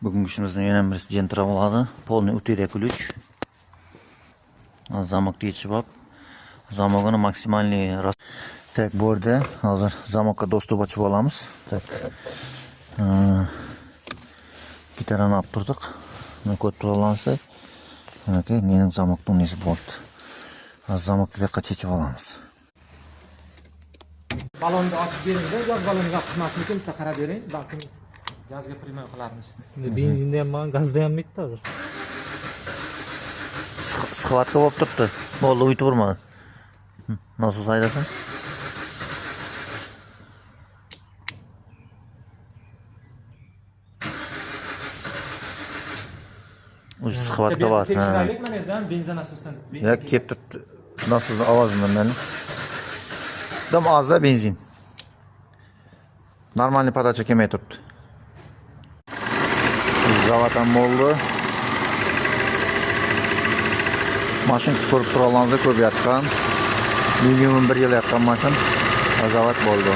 Bugungi ishimizdan yana bir jentra bo'ladi. Polni uteriya ключ. Zamokni yechib olib, zamogini maksimalniy tak bu yerda hozir zamokka dostуп ochib olamiz. Tak. Gitarani olib turdik. Buni ko'rib turolamiz. Okey, mening zamokning nesi bo'ldi. Hozir zamokni bu yoqqa chechib olamiz. Balonni ochib bering-da, yoz baloniga qismasmikin bitta qarab bering, balkim gazga primoy qilarmiz. Benzinda ham bor, gazda ham bitta hozir. Sixvatga bo'lib turibdi. Bo'ldi, uytib urmadi. Nasıl haydasan? Ucu sixvatga var. Tekshiraylik mana yerdan benzin asosdan. Ya kelib turibdi. Nasıl ovozidan meni. Dam ozda benzin. Normalniy podacha kelmay turibdi. Zavod ham bo'ldi. Mashina ko'rib turolganingizda ko'p yaqqan. Minimum 1 yil yaqqan mashina. Zavod bo'ldi.